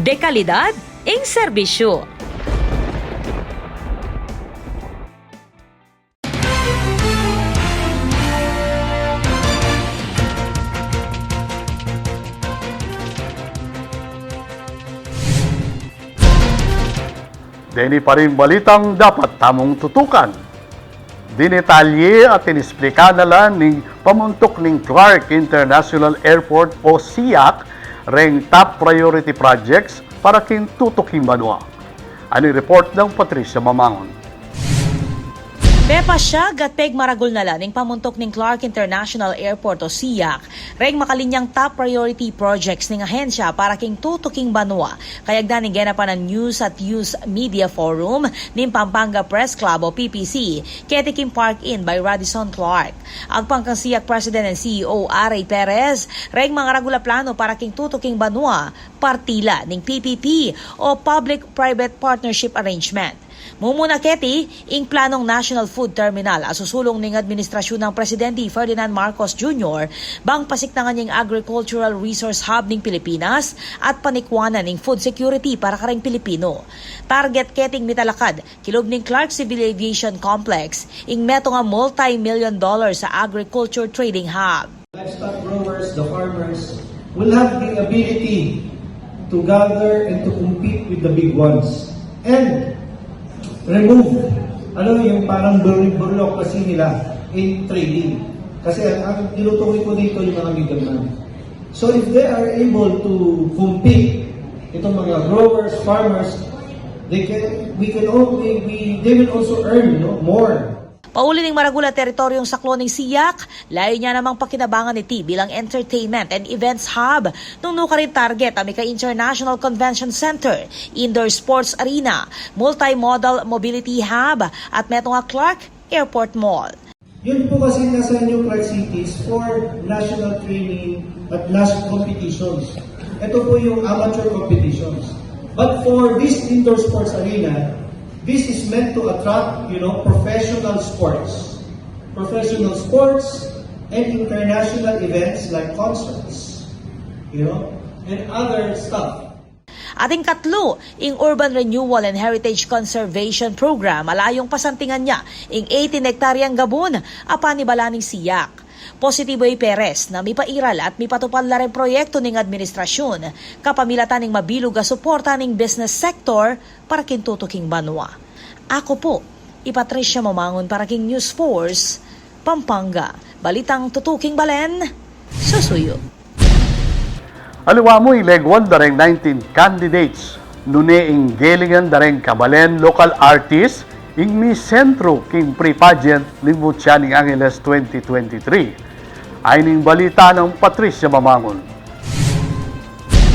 dekalidad ing serbisyo. Deni pa rin balitang dapat tamong tutukan. Dinetalye at inisplika na lang ng pamuntok ng Clark International Airport o SIAC reng top priority projects para king tutuking banwa. Ano report ng Patricia Mamangon? Pepa siya gatpeg maragul na laning pamuntok ng Clark International Airport o SIAC, reng makalinyang top priority projects ng ahensya para king tutuking banwa. Kayag na ning genapan ng News at Youth Media Forum ng Pampanga Press Club o PPC, Ketiking Park Inn by Radisson Clark. Ang pangkang SIAC President and CEO Aray Perez, reng mga ragula plano para king tutuking banwa, partila ng PPP o Public-Private Partnership Arrangement. Mumuna Keti, ing planong National Food Terminal asusulong ning administrasyon ng Presidente Ferdinand Marcos Jr. bang pasiktangan ning Agricultural Resource Hub ning Pilipinas at panikwanan ning food security para kareng Pilipino. Target Keting mitalakad, kilog ning Clark Civil Aviation Complex, ing meto nga multi-million-dollar sa agriculture trading hub. Livestock growers, the farmers, will have the ability to gather and to compete with the big ones. And remove, yung parang burlok kasi nila in trading. Kasi ang tinutukoy ko dito yung mga middleman. So if they are able to compete, itong mga growers, farmers, they will also earn more. Pauli ning maragula teritoryong saklo ng SIAC, layo niya namang pakinabangan iti bilang entertainment and events hub nung nukarin target Amika International Convention Center, Indoor Sports Arena, Multimodal Mobility Hub at metong Clark Airport Mall. Yun po kasi nasa New Clark Cities for national training at national competitions. Ito po yung amateur competitions. But for this indoor sports arena, this is meant to attract, professional sports. Professional sports and international events like concerts, and other stuff. Ating katlo, ing Urban Renewal and Heritage Conservation Program, alayong pasantingan niya, ing 18 hektaryang gabon, apan ibala ng SIAC. Positibo ay Perez na mipairal at mipatupad la rin proyekto ng administrasyon, kapamilatan ng mabilog a suporta ng business sector para kintutuking banwa. Ako po, Patricia Mamangon para king News Force, Pampanga. Balitang tutuking balen, susuyo. Aliwa mo ilegwal dareng 19 candidates. Nune ing gelingan dareng kabalen local artist ing mi sentro king pre-pageant ning Butyaning Angeles 2023. Ayning balita ng Patricia Mamangon.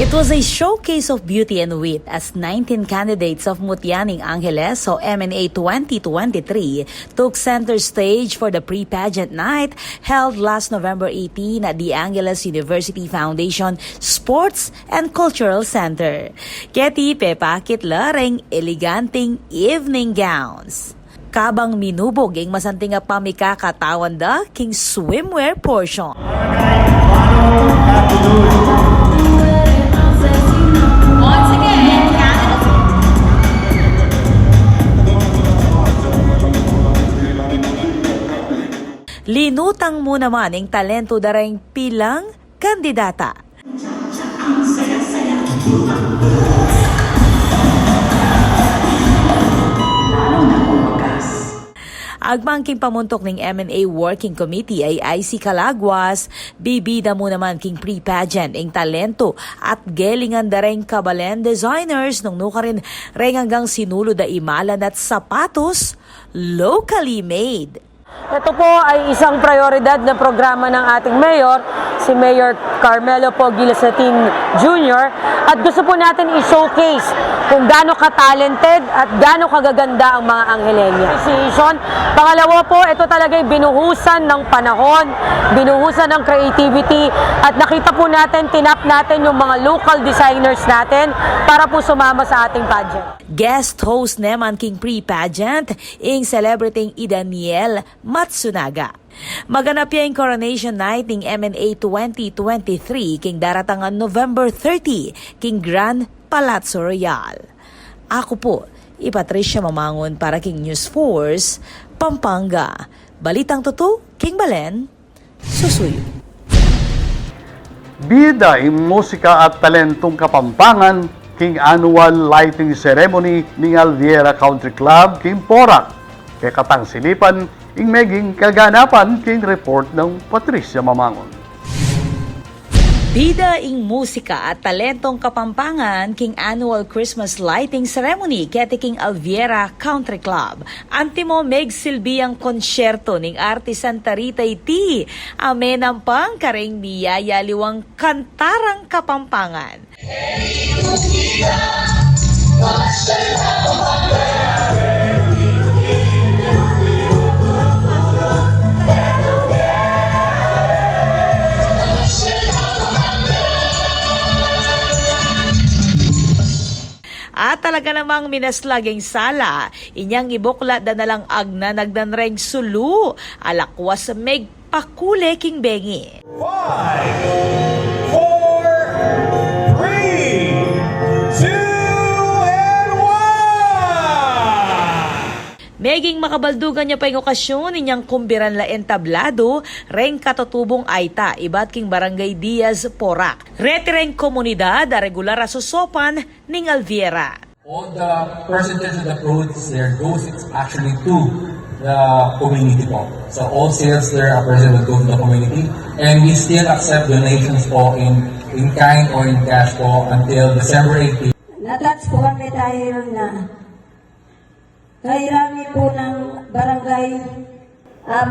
It was a showcase of beauty and wit as 19 candidates of Mutyaning Angeles o MNA 2023 took center stage for the pre-pageant night held last November 18 at the Angeles University Foundation Sports and Cultural Center. Keti pepakit lareng eleganting evening gowns. Kabang minubog ing masanting nga pamikakatawan da king swimwear portion. Linutang mo naman ang talento dareng pilang kandidata. Agmangking pamuntok ng MNA Working Committee ay IC Calagwas, bibida mo naman king pre-pageant ang talento at gelingan dareng kabalen designers nung nukarin reng hanggang sinulo da imalan at sapatos locally made. Ito po ay isang prioridad na programa ng ating mayor, si Mayor Carmelo Gilasatin Jr. At gusto po natin i-showcase kung gaano ka-talented at gaano kagaganda ang mga Angelenya. Pangalawa po, ito talaga ay binuhusan ng panahon, binuhusan ng creativity at nakita po natin, tinap natin yung mga local designers natin para po sumama sa ating pageant. Guest host naman king pre-pageant, ing celebrating Daniel Matsunaga. Maganap yung coronation night ng MNA 2023 king daratangan November 30 king Grand Palazzo Royal. Ako po, Patricia Mamangon para king News Force, Pampanga. Balitang totoo, king Balen, susuyo. Bida ing musika at talentong Kapampangan, king annual lighting ceremony ng Alviera Country Club king Porac. Kaya katang silipan ing meging kaganapan king report ng Patricia Mamangon. Bida ing musika at talentong Kapampangan king annual Christmas lighting ceremony kete king Alviera Country Club. Antimo megsilbiyang konsyerto ning Artisan Taritay T. Amenang pang karing niyayaliwang kantarang Kapampangan. At talaga namang minaslaging sala, inyang ibukla da nalang agna nagdanreng sulu, alakwas meg pakule king bengi. 5, 4, 3, 2, and 1! Meging makabaldugan niya pa yung okasyon inyang kumbiran la entablado, reng katutubong aita, ibat king Barangay Diaz, Porac. Retireng komunidad, a regular asusopan ning Alviera. All the percentage of the fruits there goes actually to the community po. So all sales there are percent will go to the community, and we still accept donations po in kind or in cash po until December 18. Natouch po kami tayo na kahirami po ng barangay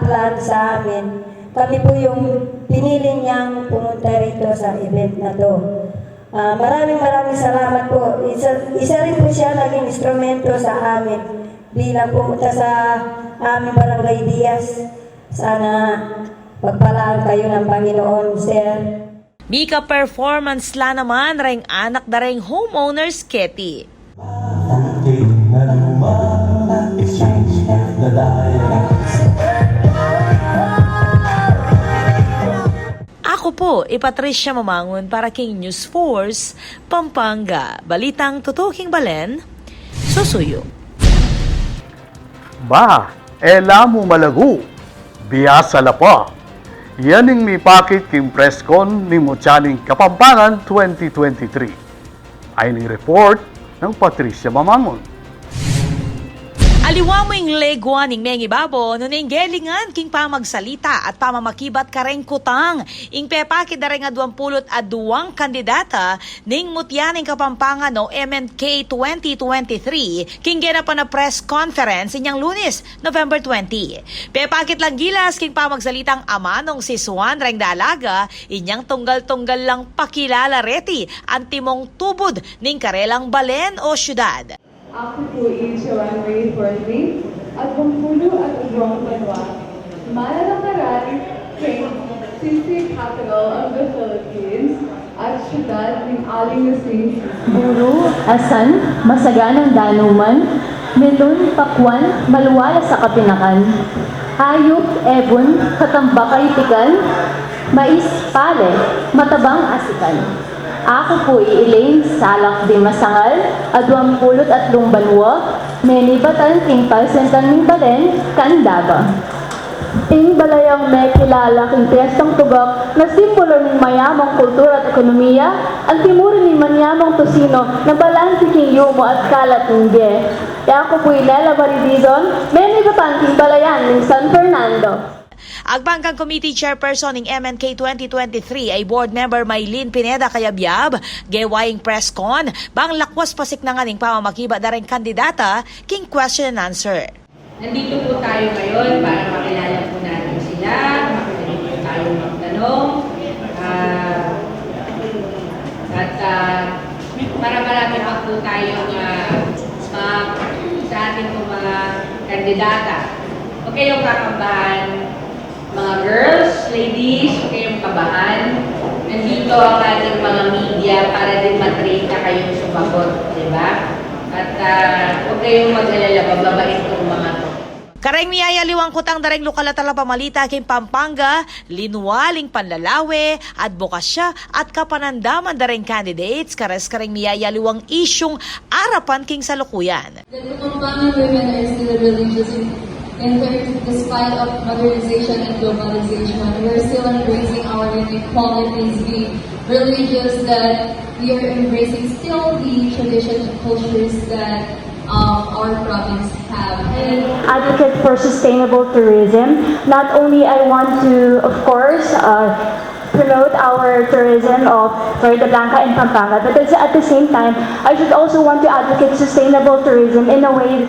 plan sa amin. Kami po yung pinili niyang pumunta rito sa event na to. Maraming salamat po. Isa rin po siya naging instrumento sa amin bilang pumunta sa aming Barangay Diaz. Sana pagpalaan kayo ng Panginoon, sir. Mika performance la naman reng anak da reng homeowners Keti. Ako po, Patricia Mamangon para King News Force, Pampanga. Balitang Tutuking Balen, Susuyo. Ba, elamu malagu, biyasa la pa. Yan ang mipakit king presscon ni Mutyaning Kapampangan 2023. Ay ng report ng Patricia Mamangon. Aliwa mo yung legwa ning Mengi Babo no ning gelingan king pamagsalita at pamamakibat kareng kutang ing pepakid da ring 22 kandidata ning Mutyaning Kapampangan no MNK 2023 king ginapan na press conference inyang Lunes, November 20. Pepakit lang gilas king pamagsalitang ama nung si Suan reng dalaga inyang tunggal-tunggal lang pakilala reti antimong tubod ning karelang balen o syudad. Ako po Joan Ray Fortley at Bangpulo at Ubrong Banwa, Malalakaran, City Capital of the Philippines at siyudad ng Aling Lasing. Buro, Asan, Masaganang Danuman, Melon, Pakwan, Maluwala sa Kapinakan, Hayop, Ebon, Katambakay, Tikan, Mais, Pale, Matabang, Asikan. Ako po Elaine Salak de Masangal, Adwang Pulot at Lumbanwa, Menibatan King Palsentan Ning Balen, Kandaba. Ing balayang may kilala king piyestang tugak na simbolo ng mayamang kultura at ekonomiya, ang timurin ng manyamang tosino na balansi king yumo at kalat ng ge. Kaya ako po Lela Baridizon, Menibatan King Balayan ng San Fernando. Agbangkang Committee Chairperson ng MNK 2023 ay Board Member Maylin Pineda Kayabyab, gewaying press con, bang lakwas pasik na nga ning pamamakiba na rin kandidata king question and answer. Nandito po tayo ngayon para makilala po natin sila, makilala po tayo magtanong, at para marami pa po tayong sa ating po mga kandidata. Huwag kayong kakambahan. Mga girls, ladies, huwag kayong kabahan. Nandito ang ating mga media para din matrain na kayong sumagot, di ba? At huwag kayong mag-alala, bababait itong mga to. Kareng niyayaliwang kutang dareng lokal at pamalita king Pampanga, linwaling panlalawe, advokasya at kapanandaman dareng candidates, kareng niyayaliwang isyong arapan king salukuyan. The Kapampangan women are still religious in despite of modernization and globalization. We're still embracing our unique qualities, being religious that we are embracing still the traditions and cultures that our province have. And Advocate for sustainable tourism. Not only I want to, of course, promote our tourism of Florida Blanca and Pampanga, but at the same time, I should also want to advocate sustainable tourism in a way.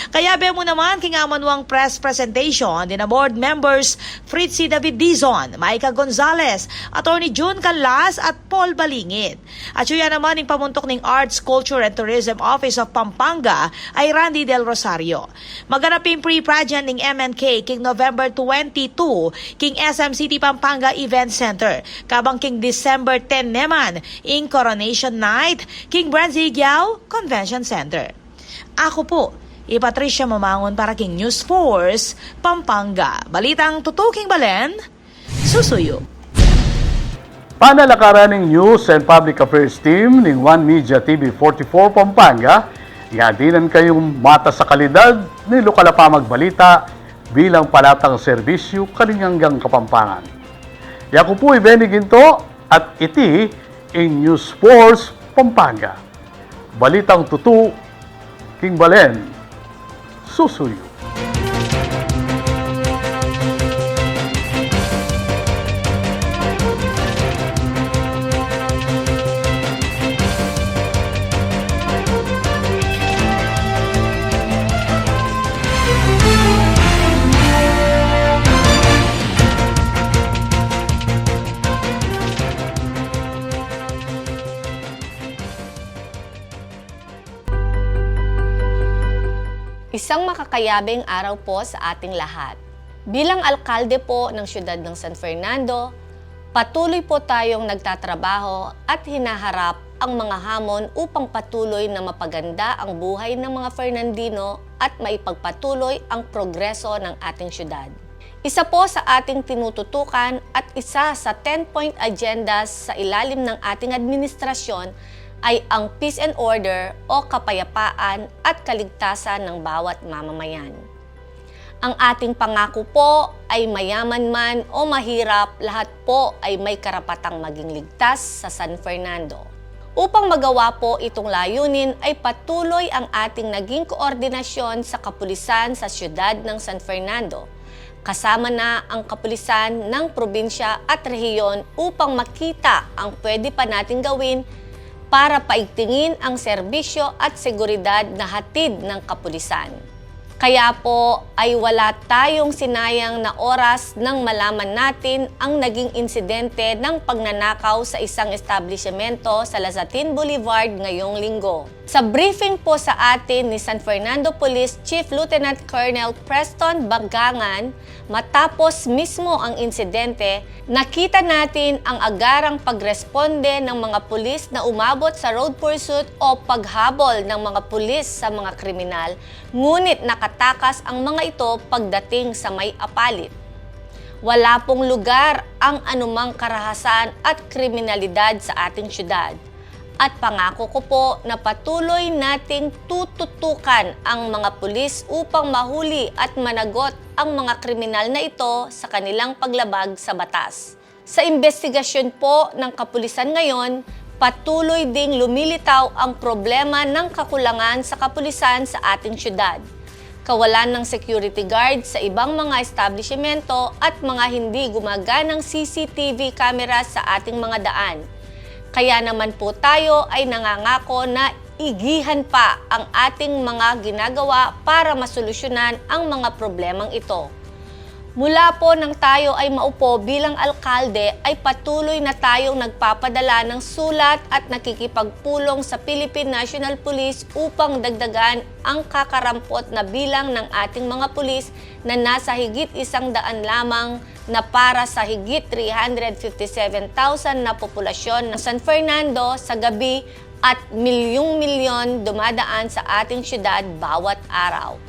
Kaya be mo naman kingamanwang press presentation din na board members Fritzy David Dizon, Maika Gonzalez, Attorney June Canlas at Paul Balingid. At siya naman yung pamuntok ng Arts, Culture and Tourism Office of Pampanga ay Randy Del Rosario. Maganap yung pre-pageant ng MNK king November 22 king SM City Pampanga Event Center. Kabang king December 10 naman in Coronation Night king Branzi Giao Convention Center. Ako po, Patricia Mamangon para King News Force, Pampanga. Balitang tutuking Balen, susuyo. Panalakaran ng News and Public Affairs Team ng One Media TV 44 Pampanga, nga dinan kayong mata sa kalidad ni lokal pa magbalita bilang palatang serbisyo kaninganggang Kapampangan. Yaku po Benny Ginto at iti in News Force Pampanga. Balitang tutu King Balen, susuyo. Isang makakayabing araw po sa ating lahat. Bilang alkalde po ng siyudad ng San Fernando, patuloy po tayong nagtatrabaho at hinaharap ang mga hamon upang patuloy na mapaganda ang buhay ng mga Fernandino at maipagpatuloy ang progreso ng ating siyudad. Isa po sa ating tinututukan at isa sa 10-point agendas sa ilalim ng ating administrasyon ay ang peace and order o kapayapaan at kaligtasan ng bawat mamamayan. Ang ating pangako po ay mayaman man o mahirap, lahat po ay may karapatang maging ligtas sa San Fernando. Upang magawa po itong layunin ay patuloy ang ating naging koordinasyon sa kapulisan sa siyudad ng San Fernando, kasama na ang kapulisan ng probinsya at rehiyon upang makita ang pwede pa nating gawin para paigtingin ang serbisyo at seguridad na hatid ng kapulisan. Kaya po ay wala tayong sinayang na oras nang malaman natin ang naging insidente ng pagnanakaw sa isang establishmento sa Lazatin Boulevard ngayong linggo. Sa briefing po sa atin ni San Fernando Police Chief Lieutenant Colonel Preston Bagangan, matapos mismo ang insidente, nakita natin ang agarang pagresponde ng mga pulis na umabot sa road pursuit o paghabol ng mga pulis sa mga kriminal, ngunit nakatakas ang mga ito pagdating sa may apalit. Wala pong lugar ang anumang karahasan at kriminalidad sa ating syudad. At pangako ko po na patuloy nating tututukan ang mga pulis upang mahuli at managot ang mga kriminal na ito sa kanilang paglabag sa batas. Sa investigasyon po ng kapulisan ngayon, patuloy ding lumilitaw ang problema ng kakulangan sa kapulisan sa ating syudad. Kawalan ng security guard sa ibang mga establishmento at mga hindi gumaganang CCTV camera sa ating mga daan. Kaya naman po tayo ay nangangako na igihan pa ang ating mga ginagawa para masolusyonan ang mga problemang ito. Mula po nang tayo ay maupo bilang alkalde ay patuloy na tayong nagpapadala ng sulat at nakikipagpulong sa Philippine National Police upang dagdagan ang kakarampot na bilang ng ating mga pulis na nasa higit 100 lamang na para sa higit 357,000 na populasyon ng San Fernando sa gabi at milyong-milyon dumadaan sa ating syudad bawat araw.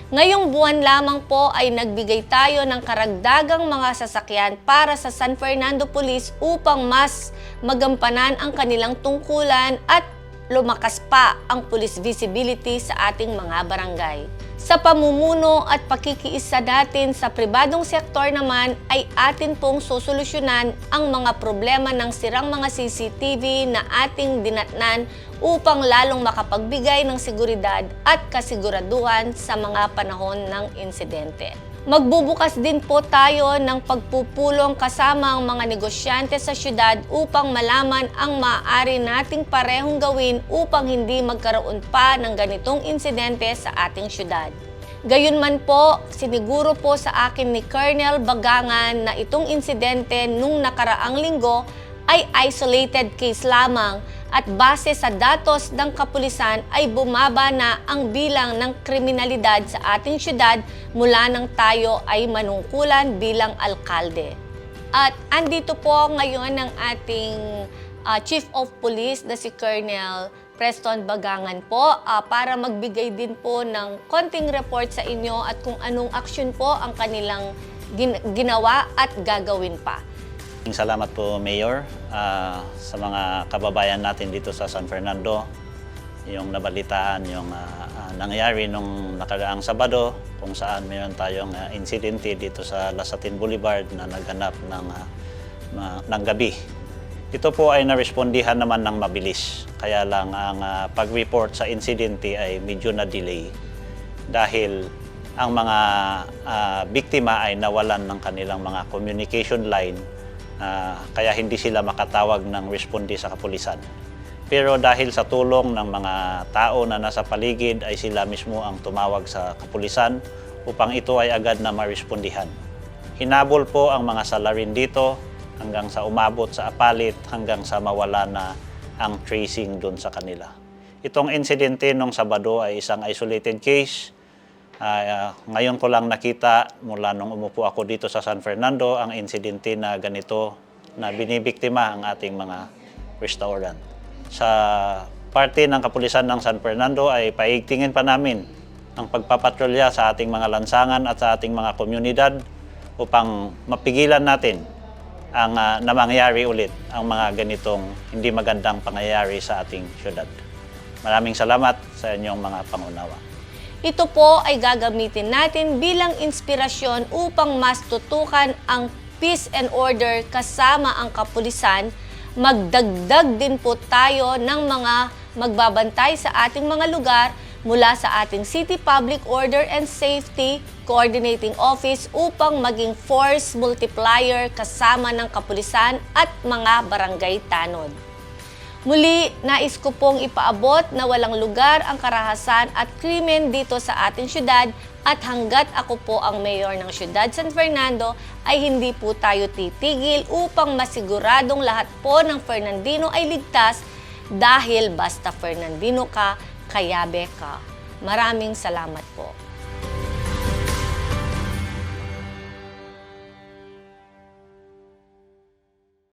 Ngayong buwan lamang po ay nagbigay tayo ng karagdagang mga sasakyan para sa San Fernando Police upang mas magampanan ang kanilang tungkulan at lumakas pa ang police visibility sa ating mga barangay. Sa pamumuno at pakikiisa natin sa pribadong sektor naman ay atin pong sosolusyonan ang mga problema ng sirang mga CCTV na ating dinatnan upang lalong makapagbigay ng seguridad at kasiguraduhan sa mga panahon ng insidente. Magbubukas din po tayo ng pagpupulong kasama ang mga negosyante sa syudad upang malaman ang maaari nating parehong gawin upang hindi magkaroon pa ng ganitong insidente sa ating syudad. Gayunman po, siniguro po sa akin ni Colonel Bagangan na itong insidente nung nakaraang linggo ay isolated case lamang at base sa datos ng kapulisan ay bumaba na ang bilang ng kriminalidad sa ating syudad mula nang tayo ay manungkulan bilang alkalde. At andito po ngayon ang ating Chief of Police na si Colonel Preston Bagangan po para magbigay din po ng konting report sa inyo at kung anong aksyon po ang kanilang ginawa at gagawin pa. Salamat po, Mayor, sa mga kababayan natin dito sa San Fernando. Yung nabalitaan, yung nangyari nung nakaraang Sabado, kung saan mayroon tayong insidente dito sa Lasatin Boulevard na naghanap ng gabi. Ito po ay narespondihan naman ng mabilis. Kaya lang ang pag-report sa insidente ay medyo na-delay dahil ang mga biktima ay nawalan ng kanilang mga communication line. Kaya hindi sila makatawag ng responde sa kapulisan. Pero dahil sa tulong ng mga tao na nasa paligid ay sila mismo ang tumawag sa kapulisan upang ito ay agad na marespondihan. Hinabol po ang mga salarin dito hanggang sa umabot sa apalit hanggang sa mawala na ang tracing doon sa kanila. Itong insidente nung Sabado ay isang isolated case. Ngayon ko lang nakita mula nung umupo ako dito sa San Fernando ang insidente na ganito na binibiktima ang ating mga restaurant. Sa parte ng kapulisan ng San Fernando ay paigtingin pa namin ang pagpapatrolya sa ating mga lansangan at sa ating mga komunidad upang mapigilan natin ang namangyari ulit ang mga ganitong hindi magandang pangyayari sa ating syudad. Maraming salamat sa inyong mga pangunawa. Ito po ay gagamitin natin bilang inspirasyon upang mas tutukan ang peace and order kasama ang kapulisan. Magdagdag din po tayo ng mga magbabantay sa ating mga lugar mula sa ating City Public Order and Safety Coordinating Office upang maging force multiplier kasama ng kapulisan at mga barangay tanod. Muli, nais ko pong ipaabot na walang lugar ang karahasan at krimen dito sa ating syudad at hanggat ako po ang mayor ng syudad San Fernando ay hindi po tayo titigil upang masiguradong lahat po ng Fernandino ay ligtas dahil basta Fernandino ka, kayabe ka. Maraming salamat po.